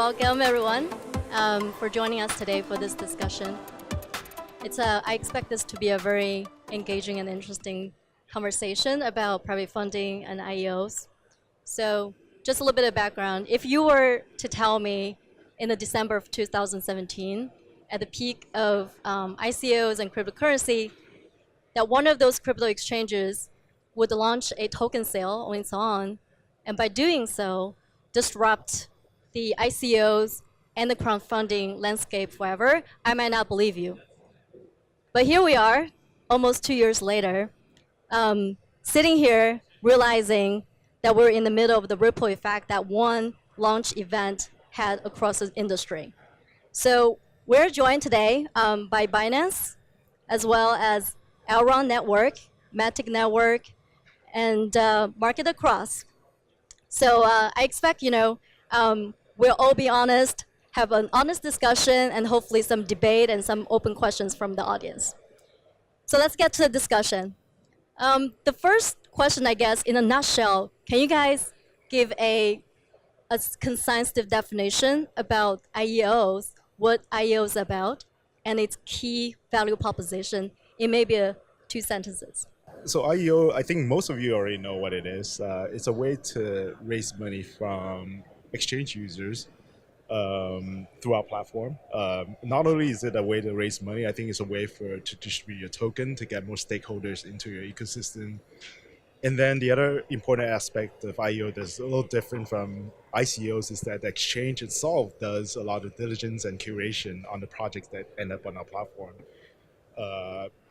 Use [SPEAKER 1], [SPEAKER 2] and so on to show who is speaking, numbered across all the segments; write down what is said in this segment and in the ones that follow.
[SPEAKER 1] welcome everyone for joining us today for this discussion. I expect this to be a very engaging and interesting conversation about private funding and IEOs. So just a little bit of background. If you were to tell me in the December of 2017, at the peak of ICOs and cryptocurrency, that one of those crypto exchanges would launch a token sale on its own, and by doing so, disrupt the ICOs and the crowdfunding landscape forever, I might not believe you. But here we are, almost 2 years later, sitting here realizing that we're in the middle of the ripple effect that one launch event had across the industry. So we're joined today by Binance, as well as Elrond Network, Matic Network, and Market Across. So I expect, we'll all be honest, have an honest discussion, and hopefully some debate and some open questions from the audience. So let's get to the discussion. The first question, I guess, in a nutshell, can you guys give a concise definition about IEOs, what IEO is about, and its key value proposition in maybe 2 sentences?
[SPEAKER 2] So IEO, I think most of you already know what it is. It's a way to raise money from exchange users through our platform. Not only is it a way to raise money, I think it's a way to distribute your token to get more stakeholders into your ecosystem. And then the other important aspect of IEO that's a little different from ICOs is that the exchange itself does a lot of diligence and curation on the projects that end up on our platform.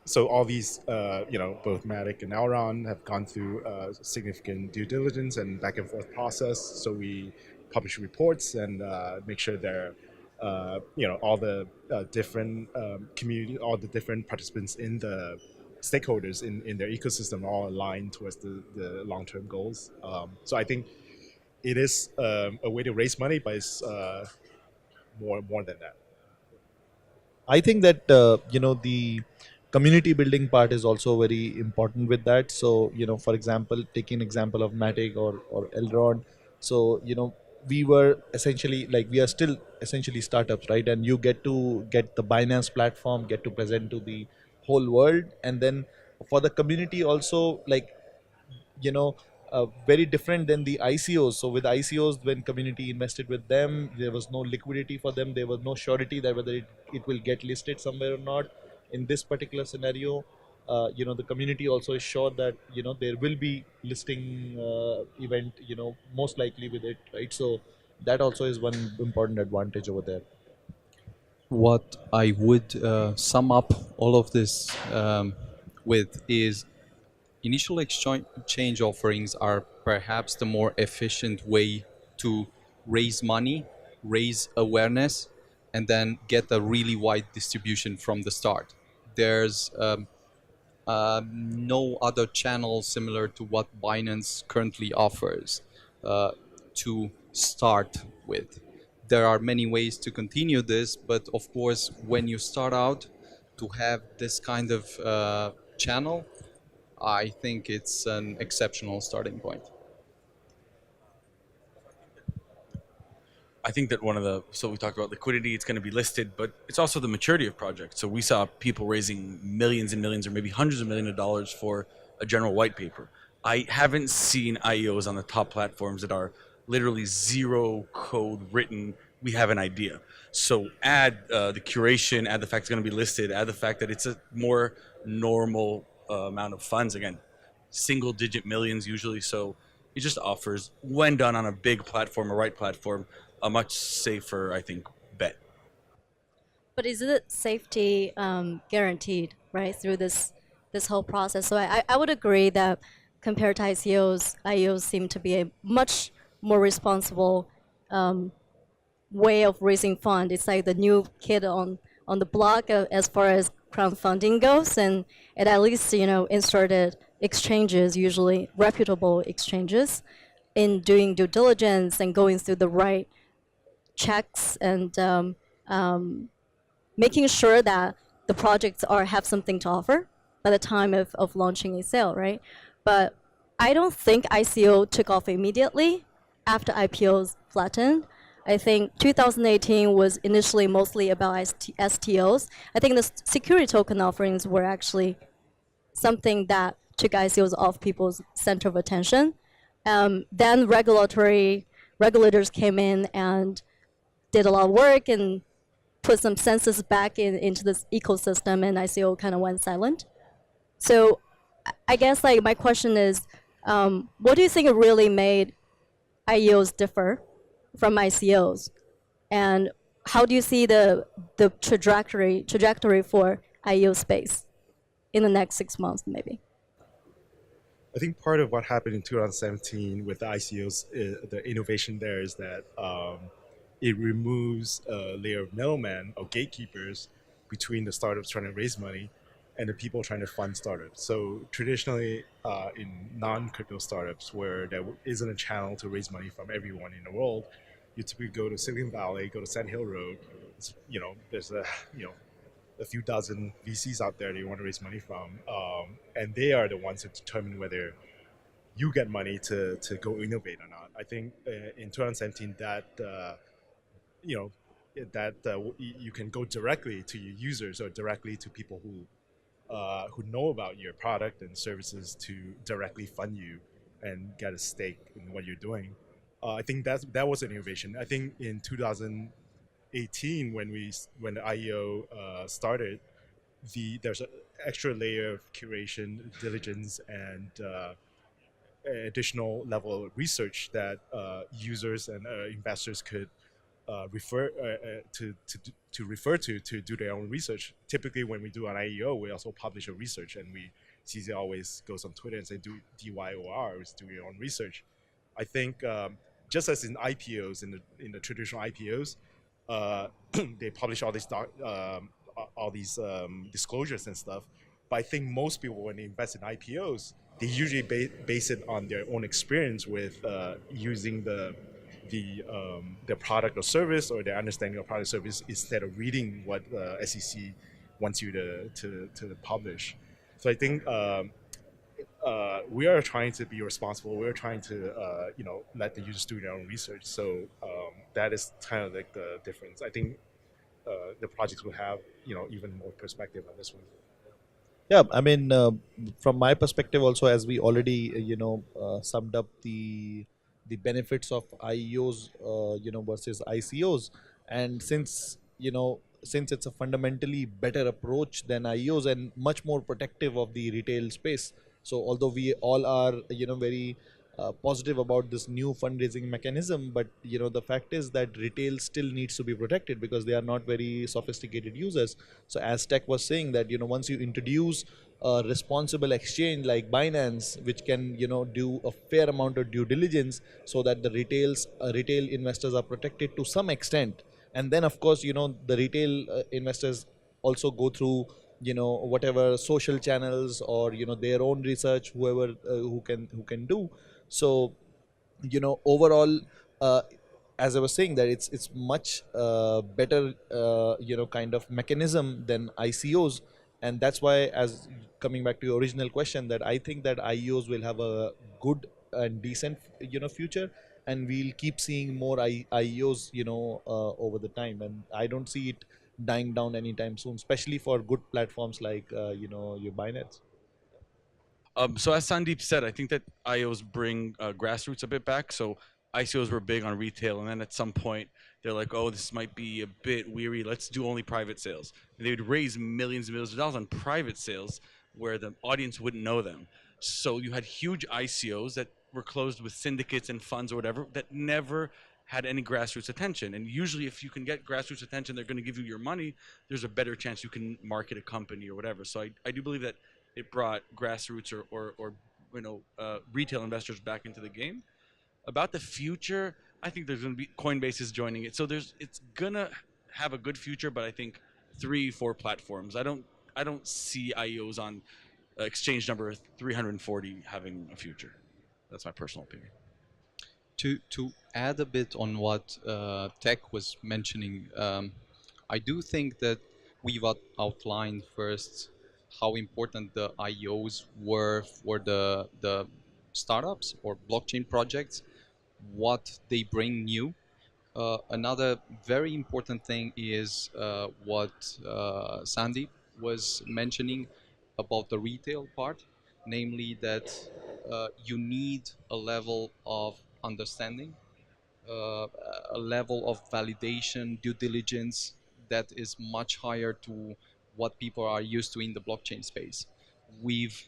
[SPEAKER 2] So all these, both Matic and Elrond have gone through significant due diligence and back and forth process. So we publish reports and make sure they're, all the different community, all the different participants in the stakeholders in their ecosystem are all aligned towards the long-term goals. So I think it is a way to raise money, but it's more than that.
[SPEAKER 3] I think that, the community building part is also very important with that. So, for example, taking an example of Matic or Elrond. So, we were essentially, we are still essentially startups, right? And you get to get the Binance platform, get to present to the whole world. And then for the community also, very different than the ICOs. So with ICOs, when community invested with them, there was no liquidity for them. There was no surety that whether it will get listed somewhere or not. In this particular scenario, the community also is sure that, there will be listing event, most likely with it, right? So that also is one important advantage over there.
[SPEAKER 4] What I would sum up all of this with is initial exchange offerings are perhaps the more efficient way to raise money, raise awareness, and then get a really wide distribution from the start. There's no other channel similar to what Binance currently offers to start with. There are many ways to continue this, but of course, when you start out to have this kind of channel, I think it's an exceptional starting point.
[SPEAKER 5] I think that so we talked about liquidity, it's going to be listed, but it's also the maturity of projects. So we saw people raising millions and millions or maybe hundreds of millions of dollars for a general white paper. I haven't seen IEOs on the top platforms that are literally zero code written. We have an idea. So add the curation, add the fact it's going to be listed, add the fact that it's a more normal amount of funds. Again, single digit millions usually. So it just offers, when done on a big platform, a right platform, a much safer, I think, bet.
[SPEAKER 1] But is it safety guaranteed, right, through this whole process? So I would agree that compared to IEOs seem to be a much more responsible way of raising funds. It's like the new kid on the block as far as crowdfunding goes, and it at least inserted exchanges, usually reputable exchanges, in doing due diligence and going through the right checks and making sure that the projects have something to offer by the time of launching a sale, right? But I don't think ICO took off immediately after IPOs flattened. I think 2018 was initially mostly about STOs. I think the security token offerings were actually something that took ICOs off people's center of attention. Then regulators came in and did a lot of work and put some senses back into this ecosystem, and ICO kind of went silent. So I guess like my question is, what do you think really made IEOs differ from ICOs, and how do you see the trajectory for IEO space in the next 6 months, maybe?
[SPEAKER 2] I think part of what happened in 2017 with the ICOs, the innovation there is that it removes a layer of middlemen or gatekeepers between the startups trying to raise money and the people trying to fund startups. So traditionally, in non-crypto startups, where there isn't a channel to raise money from everyone in the world, you typically go to Silicon Valley, go to Sand Hill Road. There's a few dozen VCs out there that you want to raise money from, and they are the ones that determine whether you get money to go innovate or not. I think in 2017 that you can go directly to your users or directly to people who know about your product and services to directly fund you and get a stake in what you're doing. I think that was an innovation. I think in 2018 when the IEO started, there's an extra layer of curation, diligence, and additional level of research that users and investors could refer to refer to do their own research. Typically, when we do an IEO, we also publish a research, and CZ always goes on Twitter and say, "Do DYOR, is do your own research." I think just as in IPOs, in the traditional IPOs, they publish all these disclosures and stuff. But I think most people, when they invest in IPOs, they usually base it on their own experience with using the product or service, or their understanding of product or service, instead of reading what SEC wants you to publish. So I think we are trying to be responsible. We're trying to let the users do their own research. So that is kind of like the difference. I think the projects will have even more perspective on this one.
[SPEAKER 3] Yeah, I mean, from my perspective, also, as we already summed up the benefits of IEOs, versus ICOs, and since it's a fundamentally better approach than IEOs and much more protective of the retail space. So although we all are very positive about this new fundraising mechanism, but the fact is that retail still needs to be protected because they are not very sophisticated users. So as Tech was saying, that once you introduce a responsible exchange like Binance, which can do a fair amount of due diligence, so that the retail investors are protected to some extent, and then of course the retail investors also go through whatever social channels or their own research, whoever who can do. So overall, uh, as I was saying, that it's much better kind of mechanism than ICOs, and that's why, as coming back to your original question, that I think that IEOs will have a good and decent future, and we'll keep seeing more IEOs over the time, and I don't see it dying down anytime soon, especially for good platforms like your Binance.
[SPEAKER 5] So as Sandeep said, I think that IOs bring grassroots a bit back. So ICOs were big on retail, and then at some point they're like, "Oh, this might be a bit weary. Let's do only private sales." And they would raise millions and millions of dollars on private sales where the audience wouldn't know them. So you had huge ICOs that were closed with syndicates and funds or whatever that never had any grassroots attention. And usually, if you can get grassroots attention, they're going to give you your money. There's a better chance you can market a company or whatever. So I do believe that it brought grassroots or retail investors back into the game. About the future, I think there's going to be Coinbase is joining it, so it's gonna have a good future. But I think 3-4 platforms. I don't see IEOs on exchange number 340 having a future. That's my personal opinion.
[SPEAKER 4] To add a bit on what Tech was mentioning, I do think that we've outlined first how important the IEOs were for the startups or blockchain projects, what they bring new. Another very important thing is what Sandeep was mentioning about the retail part, namely that you need a level of understanding, uh, a level of validation, due diligence that is much higher to what people are used to in the blockchain space. We've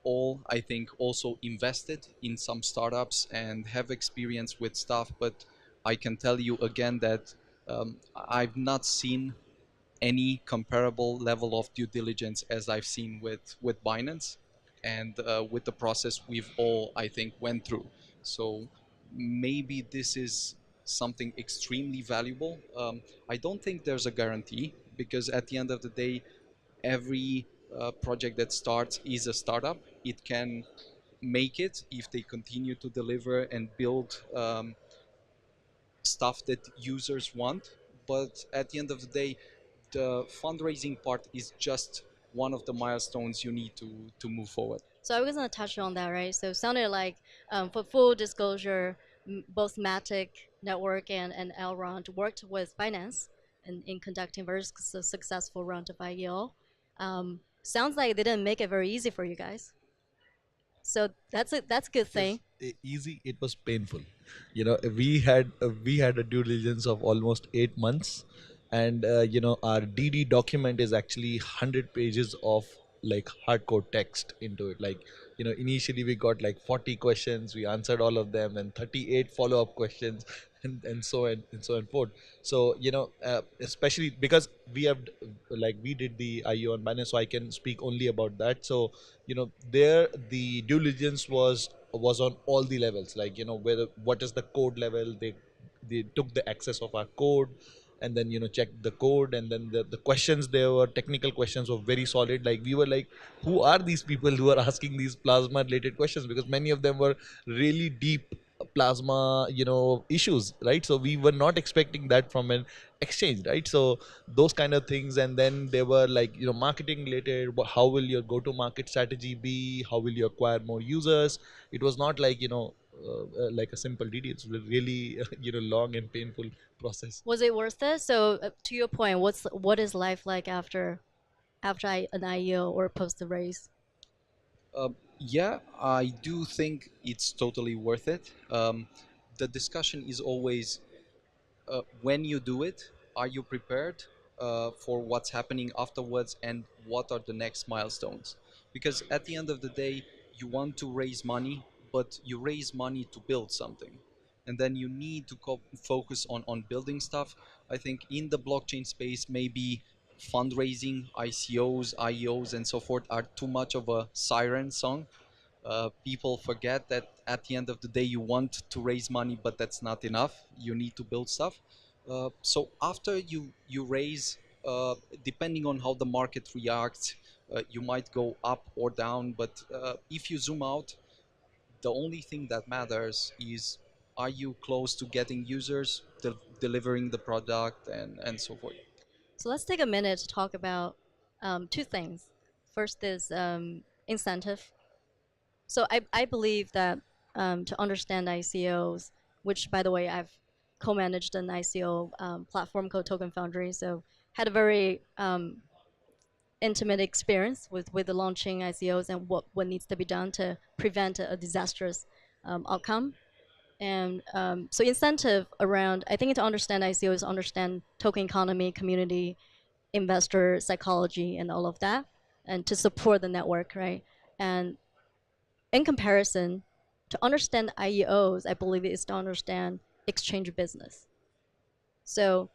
[SPEAKER 4] all, I think, also invested in some startups and have experience with stuff, but I can tell you again that I've not seen any comparable level of due diligence as I've seen with Binance and with the process we've all, I think, went through. So maybe this is something extremely valuable. I don't think there's a guarantee because at the end of the day, every project that starts is a startup. It can make it if they continue to deliver and build stuff that users want. But at the end of the day, the fundraising part is just one of the milestones you need to move forward.
[SPEAKER 1] So I was going to touch on that, right? So it sounded like, for full disclosure, both Matic Network and Elrond worked with Binance in conducting very successful round of IEO. Sounds like they didn't make it very easy for you guys. So that's a good thing.
[SPEAKER 3] Easy, it was painful. We had a due diligence of almost 8 months, and our DD document is actually 100 pages of like hardcore text into it. Like, initially we got like 40 questions, we answered all of them, and 38 follow-up questions, and so on and so on forth. So especially because we did the IO on Binance, so I can speak only about that. So there the due diligence was on all the levels, like whether what is the code level. They took the access of our code, and then checked the code, and then the questions, there were technical questions, were very solid. Like, we were like, who are these people who are asking these plasma related questions? Because many of them were really deep plasma issues, right? So we were not expecting that from an exchange, right? So those kind of things. And then they were like, marketing related. How will your go to market strategy be? How will you acquire more users? It was not like like a simple DD. It's really long and painful process.
[SPEAKER 1] Was it worth it? So to your point, what is life like after an IEO or post the raise?
[SPEAKER 4] Yeah, I do think it's totally worth it. The discussion is always when you do it, are you prepared for what's happening afterwards and what are the next milestones? Because at the end of the day, you want to raise money, but you raise money to build something. And then you need to focus on building stuff. I think in the blockchain space, maybe fundraising, ICOs, IEOs, and so forth are too much of a siren song. People forget that at the end of the day you want to raise money, but that's not enough. You need to build stuff. So after you raise, depending on how the market reacts, you might go up or down. But if you zoom out, the only thing that matters is, are you close to getting users, delivering the product, and so forth.
[SPEAKER 1] So let's take a minute to talk about two things. First is incentive. So I believe that to understand ICOs, which by the way I've co-managed an ICO platform called Token Foundry, so had a very intimate experience with the launching ICOs and what needs to be done to prevent a disastrous outcome. And so incentive around, I think to understand ICOs, understand token economy, community, investor psychology, and all of that, and to support the network, right? And in comparison, to understand IEOs, I believe it is to understand exchange business. So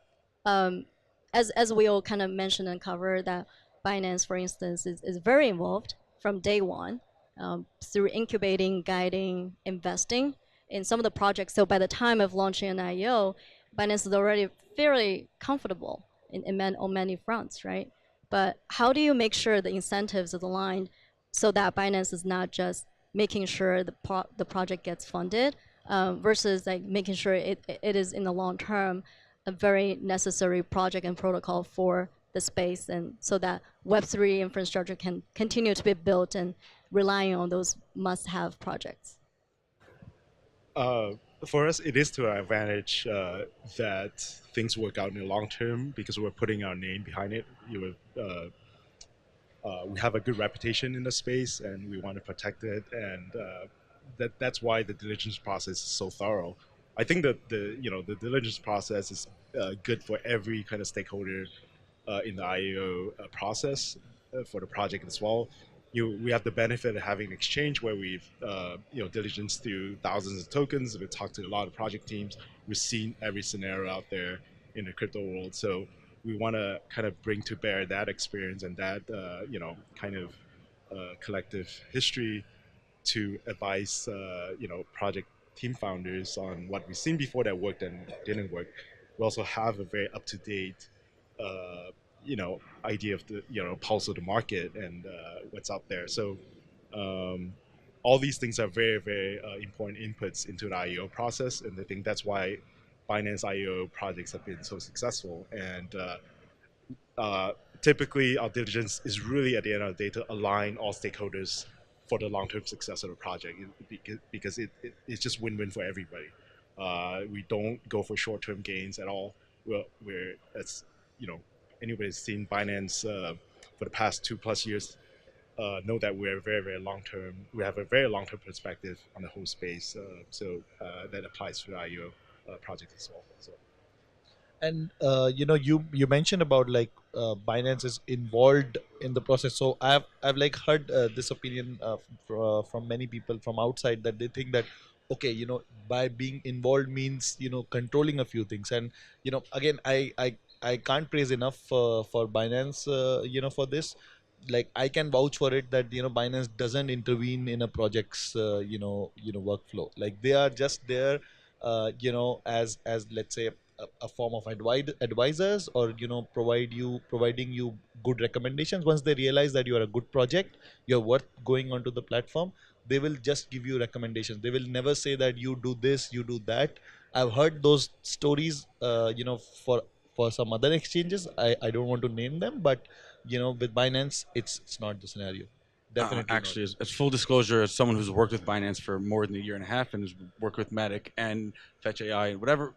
[SPEAKER 1] as we all kind of mentioned and covered, that Binance, for instance, is very involved from day one through incubating, guiding, investing in some of the projects. So by the time of launching an IEO, Binance is already fairly comfortable on many fronts, right? But how do you make sure the incentives are aligned so that Binance is not just making sure the project gets funded versus like making sure it is in the long term a very necessary project and protocol for the space, and so that Web3 infrastructure can continue to be built and relying on those must-have projects?
[SPEAKER 2] For us, it is to our advantage that things work out in the long term because we're putting our name behind it. We have a good reputation in the space, and we want to protect it, and that's why the diligence process is so thorough. I think that the diligence process is good for every kind of stakeholder in the IEO process for the project as well. We have the benefit of having an exchange where we've diligence through thousands of tokens. We've talked to a lot of project teams. We've seen every scenario out there in the crypto world. So we want to kind of bring to bear that experience and that kind of collective history to advise project team founders on what we've seen before that worked and didn't work. We also have a very up to date idea of the pulse of the market and what's out there. So all these things are very very important inputs into the IEO process, and I think that's why Binance IEO projects have been so successful. And typically, our diligence is really at the end of the day to align all stakeholders for the long-term success of the project, because it's just win-win for everybody. We don't go for short-term gains at all. We're as anybody who's seen Binance for the past 2+ years know that we're very very long-term. We have a very long-term perspective on the whole space. So that applies to the IEO project as well. So.
[SPEAKER 3] And you mentioned about like Binance is involved in the process. So I've like heard this opinion from many people from outside, that they think that okay, by being involved means controlling a few things. And again, I can't praise enough for Binance for this. Like I can vouch for it that Binance doesn't intervene in a project's workflow. Like they are just there as let's say a form of advisors, or providing you good recommendations. Once they realize that you are a good project, you're worth going onto the platform, they will just give you recommendations. They will never say that you do this, you do that. I've heard those stories for some other exchanges. I don't want to name them, but with Binance, it's not the scenario. Definitely not.
[SPEAKER 5] Actually, as full disclosure, as someone who's worked with Binance for more than a year and a half and has worked with Matic and Fetch AI and whatever,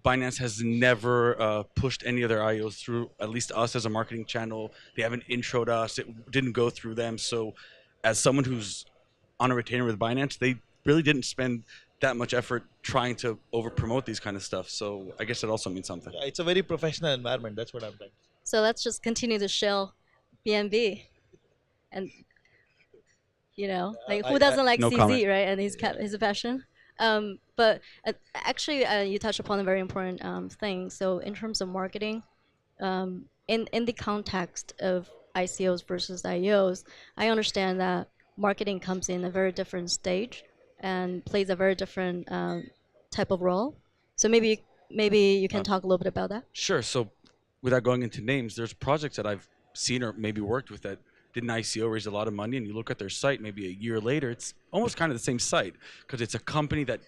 [SPEAKER 5] Binance has never pushed any other IOs through, at least us as a marketing channel. They haven't introed us. It didn't go through them. So as someone who's on a retainer with Binance, they really didn't spend that much effort trying to over promote these kind of stuff. So I guess it also means something.
[SPEAKER 3] Yeah, it's a very professional environment. That's what I'm trying to say.
[SPEAKER 1] So let's just continue to shill BNB, and like who doesn't like
[SPEAKER 5] No
[SPEAKER 1] CZ,
[SPEAKER 5] comment.
[SPEAKER 1] right? And his passion. But actually, you touched upon a very important thing. So in terms of marketing, in the context of ICOs versus IEOs, I understand that marketing comes in a very different stage and plays a very different type of role. So maybe you can talk a little bit about that.
[SPEAKER 5] Sure. So, without going into names, there's projects that I've seen or maybe worked with that did an ICO, raise a lot of money, and you look at their site maybe a year later, it's almost kind of the same site because it's a company that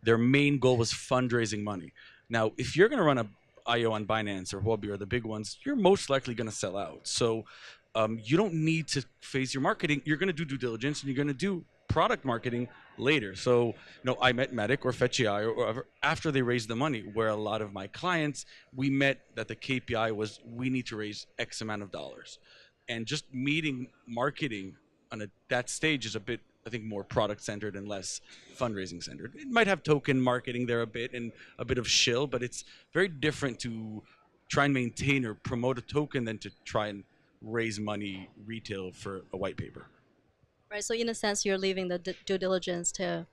[SPEAKER 5] their main goal was fundraising money. Now, if you're going to run a IO on Binance or Huobi or the big ones, you're most likely going to sell out. So, you don't need to phase your marketing. You're going to do due diligence and you're going to do product marketing later. So, I met Matic or Fetch AI or whatever after they raised the money, where a lot of my clients, we met that the KPI was we need to raise X amount of dollars. And just meeting marketing on that stage is a bit, I think, more product centered and less fundraising centered. It might have token marketing there a bit and a bit of shill, but it's very different to try and maintain or promote a token than to try and raise money retail for a white paper.
[SPEAKER 1] Right. So in a sense, you're leaving the due diligence to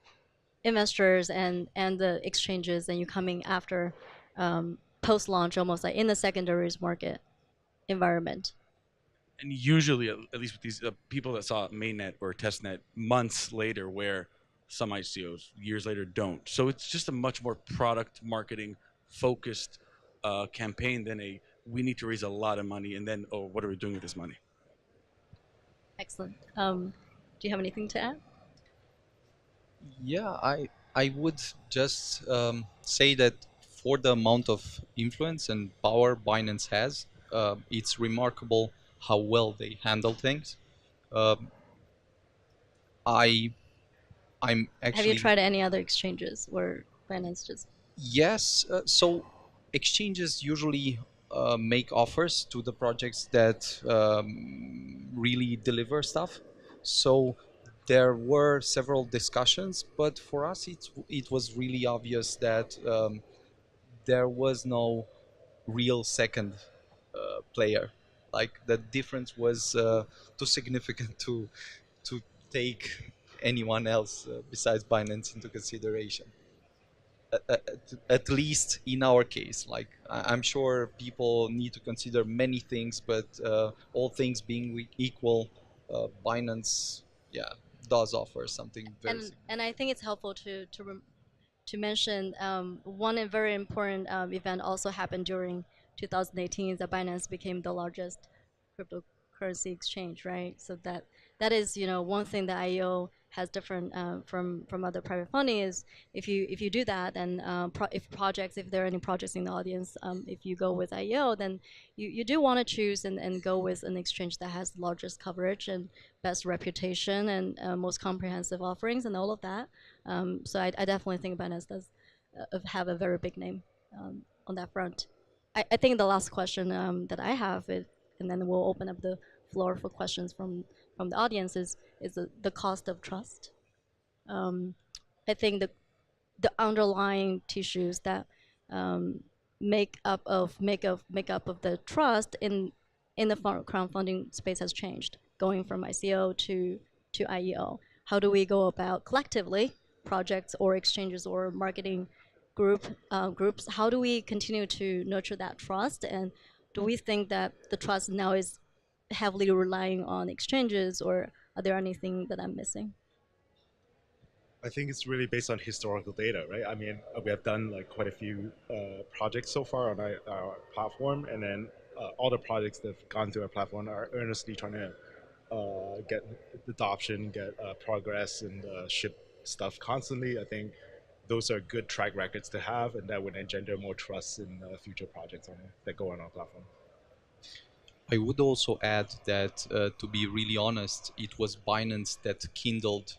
[SPEAKER 1] investors and the exchanges, and you're coming after post launch, almost like in the secondaries market environment.
[SPEAKER 5] And usually, at least with these people that saw mainnet or testnet months later, where some ICOs years later don't. So it's just a much more product marketing focused campaign than we need to raise a lot of money and then, oh, what are we doing with this money?
[SPEAKER 1] Excellent. Do you have anything to add?
[SPEAKER 4] Yeah, I would just say that for the amount of influence and power Binance has, it's remarkable how well they handle things. I I'm
[SPEAKER 1] Have you
[SPEAKER 4] actually
[SPEAKER 1] tried any other exchanges where Binance just
[SPEAKER 4] yes. So exchanges usually make offers to the projects that really deliver stuff. So there were several discussions, but for us, it was really obvious that there was no real second player. Like the difference was too significant to take anyone else besides Binance into consideration. At least in our case, like I'm sure people need to consider many things, but all things being equal, Binance, yeah, does offer something very
[SPEAKER 1] and I think it's helpful to mention one very important event also happened during 2018 that Binance became the largest cryptocurrency exchange, right? So that is one thing that IEO has different from other private funding is if you do that, then if there are any projects in the audience, if you go with IEO, then you do want to choose and go with an exchange that has the largest coverage and best reputation and most comprehensive offerings and all of that. So I definitely think Binance does have a very big name on that front. I think the last question that I have is, and then we'll open up the floor for questions from the audience is the cost of trust. I think the underlying tissues that make up of the trust in the crowdfunding space has changed, going from ICO to IEO. How do we go about collectively, projects or exchanges or marketing groups? How do we continue to nurture that trust? And do we think that the trust now is heavily relying on exchanges, or are there anything that I'm missing?
[SPEAKER 2] I think it's really based on historical data, right? I mean, we have done like quite a few projects so far on our platform, and then all the projects that have gone through our platform are earnestly trying to get adoption, get progress, and ship stuff constantly. I think those are good track records to have, and that would engender more trust in future projects that go on our platform.
[SPEAKER 4] I would also add that, to be really honest, it was Binance that kindled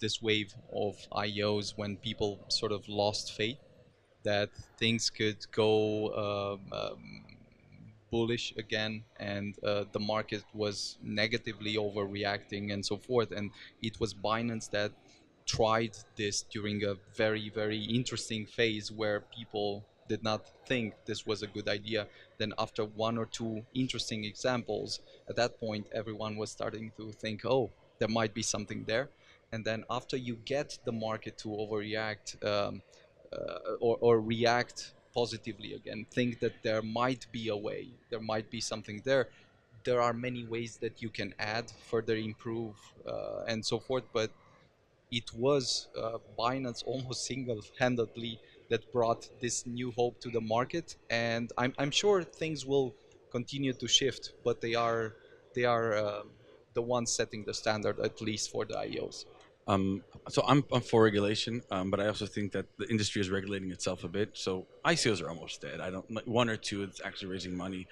[SPEAKER 4] this wave of IOs when people sort of lost faith that things could go bullish again, and the market was negatively overreacting and so forth. And it was Binance that tried this during a very, very interesting phase where people did not think this was a good idea. Then, after one or two interesting examples, at that point, everyone was starting to think, oh, there might be something there. And then, after you get the market to overreact, or react positively again, think that there might be a way, there might be something there. There are many ways that you can add, further improve, and so forth. But it was Binance almost single-handedly that brought this new hope to the market, and I'm sure things will continue to shift, but they are the ones setting the standard, at least for the IOs.
[SPEAKER 5] So I'm for regulation, but I also think that the industry is regulating itself a bit. So ICOs are almost dead. I don't like one or two that's actually raising money,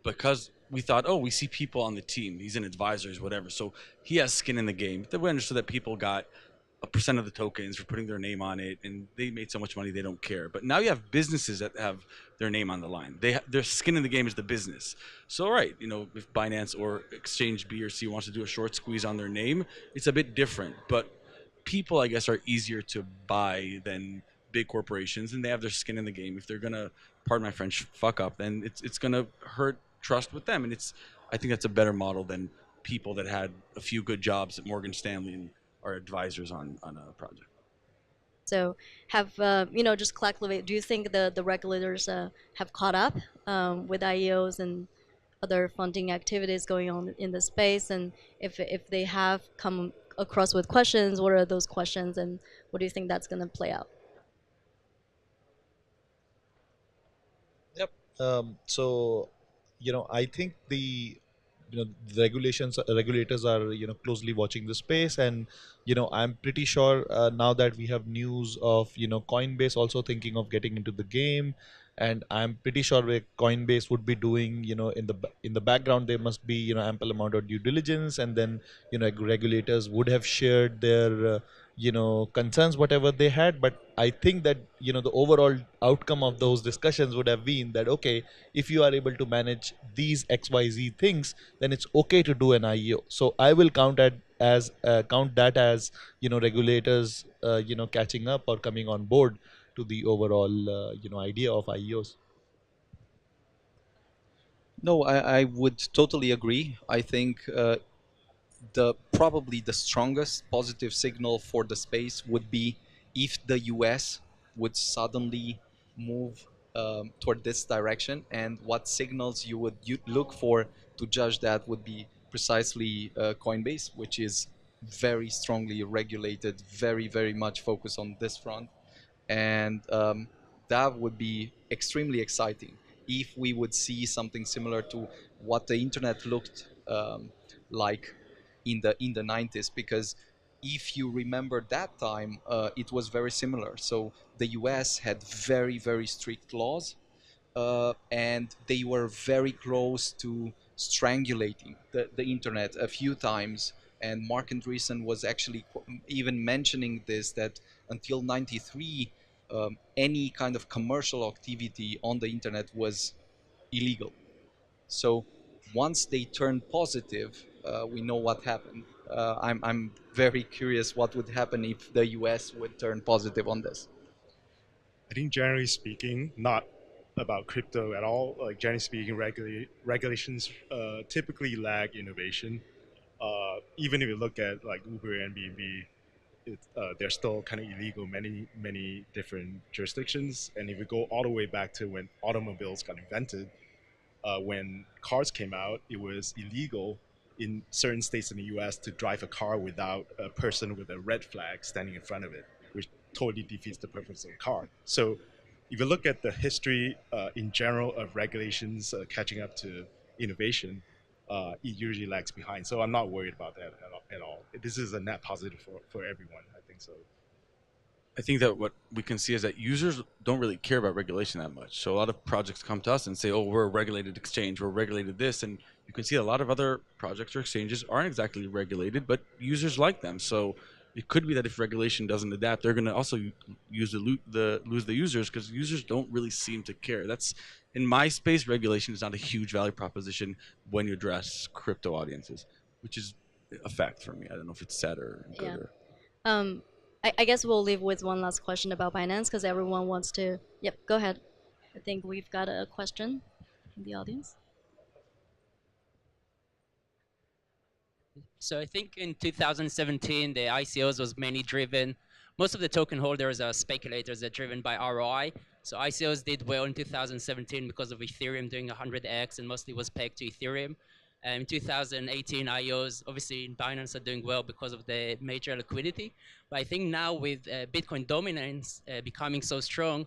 [SPEAKER 5] because we thought, oh, we see people on the team. He's an advisor, whatever. So he has skin in the game. Then we understood that people got a percent of the tokens for putting their name on it, and they made so much money they don't care. But now you have businesses that have their name on the line. Their skin in the game is the business. So right, if Binance or Exchange B or C wants to do a short squeeze on their name, it's a bit different. But people, I guess, are easier to buy than big corporations, and they have their skin in the game. If they're gonna, pardon my French, fuck up, then it's gonna hurt trust with them, and I think that's a better model than people that had a few good jobs at Morgan Stanley and are advisors on a project.
[SPEAKER 1] So have just collectively, do you think the regulators have caught up with IEOs and other funding activities going on in the space? And if they have come across with questions, what are those questions, and what do you think that's going to play out?
[SPEAKER 3] Yep. So, I think the regulators are closely watching the space, and I'm pretty sure now that we have news of Coinbase also thinking of getting into the game, and I'm pretty sure Coinbase would be doing in the background there must be ample amount of due diligence, and then regulators would have shared their concerns whatever they had. But I think that the overall outcome of those discussions would have been that, okay, if you are able to manage these XYZ things, then it's okay to do an IEO. So I will count that as regulators catching up or coming on board to the overall idea of IEOs.
[SPEAKER 4] No, I would totally agree. I think the probably the strongest positive signal for the space would be if the US would suddenly move toward this direction, and what signals you look for to judge that would be precisely Coinbase, which is very strongly regulated, very much focused on this front, and that would be extremely exciting if we would see something similar to what the internet looked like in the 90s, because if you remember that time, it was very similar. So the US had very strict laws, and they were very close to strangulating the internet a few times. And Mark Andreessen was actually even mentioning this, that until 93, any kind of commercial activity on the internet was illegal. So once they turned positive, we know what happened. I'm very curious what would happen if the US would turn positive on this.
[SPEAKER 2] I think generally speaking, not about crypto at all. Like generally speaking, regulations typically lag innovation. Even if you look at like Uber and Airbnb, they're still kind of illegal in many different jurisdictions. And if you go all the way back to when automobiles got invented, when cars came out, it was illegal in certain states in the U.S. to drive a car without a person with a red flag standing in front of it, which totally defeats the purpose of the car. So, if you look at the history in general of regulations catching up to innovation, it usually lags behind. So I'm not worried about that at all. This is a net positive for everyone. I think so.
[SPEAKER 5] I think that what we can see is that users don't really care about regulation that much. So a lot of projects come to us and say, "Oh, we're a regulated exchange, we're regulated this," and you can see a lot of other projects or exchanges aren't exactly regulated, but users like them. So it could be that if regulation doesn't adapt, they're going to also use lose the users, because users don't really seem to care. That's in my space. Regulation is not a huge value proposition when you address crypto audiences, which is a fact for me. I don't know if it's sad or good.
[SPEAKER 1] Yeah.
[SPEAKER 5] Or
[SPEAKER 1] Um, I guess we'll leave with one last question about Binance because everyone wants to. Yep, go ahead. I think we've got a question from the audience.
[SPEAKER 6] So I think in 2017, the ICOs was mainly driven. Most of the token holders are speculators that are driven by ROI. So ICOs did well in 2017 because of Ethereum doing 100x, and mostly was pegged to Ethereum. In 2018, IOs obviously in Binance are doing well because of the major liquidity. But I think now with Bitcoin dominance becoming so strong,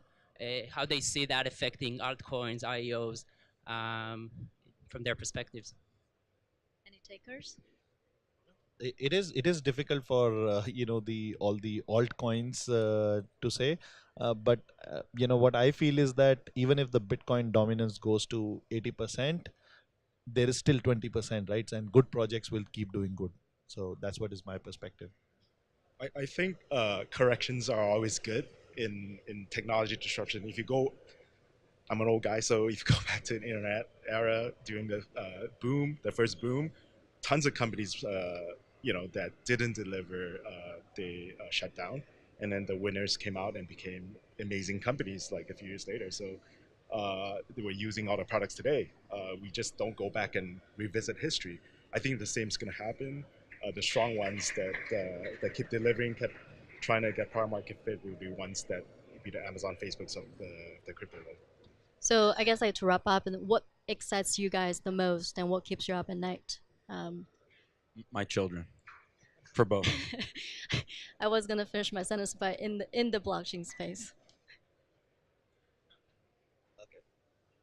[SPEAKER 6] how they see that affecting altcoins, IOs, from their perspectives.
[SPEAKER 1] Any takers?
[SPEAKER 3] It is difficult for the all the altcoins to say, but what I feel is that even if the Bitcoin dominance goes to 80%, there is still 20%, right? And good projects will keep doing good. So that's what is my perspective.
[SPEAKER 2] I think corrections are always good in technology disruption. If you go, I'm an old guy, so if you go back to the internet era during the boom, the first boom, tons of companies, that didn't deliver, they shut down, and then the winners came out and became amazing companies like a few years later. So they were using all the products today. We just don't go back and revisit history. I think the same is going to happen. The strong ones that keep delivering, kept trying to get product market fit, will be ones that be the Amazon, Facebooks of the crypto world.
[SPEAKER 1] So I guess like to wrap up, and what excites you guys the most, and what keeps you up at night?
[SPEAKER 5] my children, for both.
[SPEAKER 1] I was gonna finish my sentence, but in the blockchain space.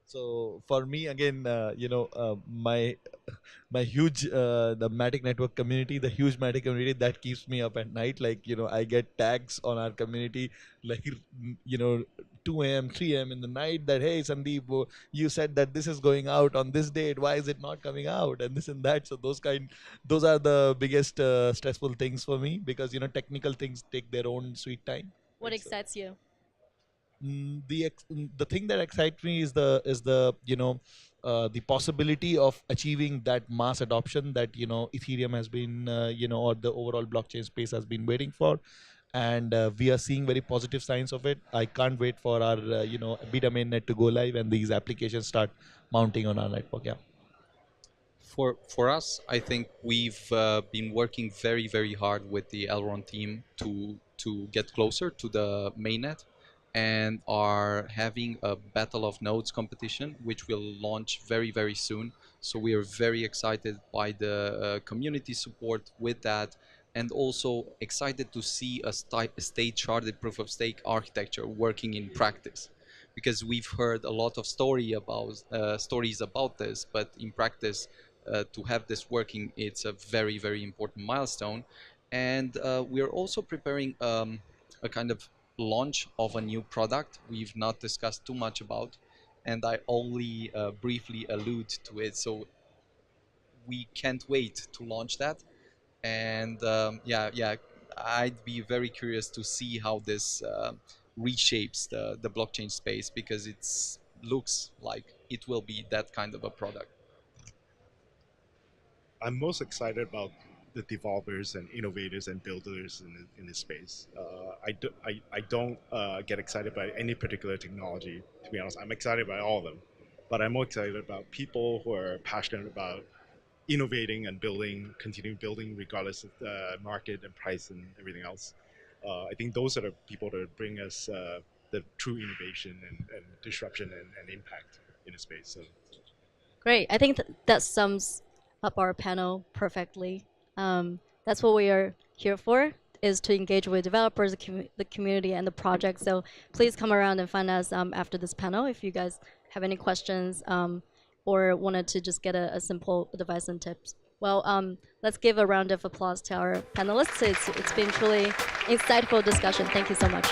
[SPEAKER 3] So for me, again, my huge the Matic network community, the huge Matic community, that keeps me up at night. Like I get tags on our community, like 2 a.m., 3 a.m. in the night that, hey, Sandeep, you said that this is going out on this date. Why is it not coming out? And this and that. So those are the biggest stressful things for me, because technical things take their own sweet time.
[SPEAKER 1] What
[SPEAKER 3] Right? So,
[SPEAKER 1] excites you?
[SPEAKER 3] the thing that excites me is the possibility of achieving that mass adoption that Ethereum has been or the overall blockchain space has been waiting for, and we are seeing very positive signs of it. I can't wait for our beta mainnet to go live and these applications start mounting on our network. Yeah.
[SPEAKER 4] For us, I think we've been working very very hard with the Elrond team to get closer to the mainnet, and are having a Battle of Nodes competition, which will launch very very soon. So we are very excited by the community support with that, and also excited to see a state-sharded proof of stake architecture working in practice, because we've heard a lot of stories about this, but in practice, to have this working, it's a very very important milestone. And we are also preparing a kind of launch of a new product we've not discussed too much about, and I only briefly allude to it. So we can't wait to launch that. And yeah, I'd be very curious to see how this reshapes the blockchain space, because it's looks like it will be that kind of a product.
[SPEAKER 2] I'm most excited about the developers and innovators and builders in this space. I don't get excited by any particular technology, to be honest. I'm excited by all of them, but I'm more excited about people who are passionate about innovating and building, continue building regardless of the market and price and everything else. I think those are the people that bring us the true innovation and disruption and impact in the space. So
[SPEAKER 1] Great. I think that sums up our panel perfectly. That's what we are here for, is to engage with developers, the community, and the project. So please come around and find us after this panel if you guys have any questions or wanted to just get a simple advice and tips. Well, let's give a round of applause to our panelists. It's been truly insightful discussion. Thank you so much.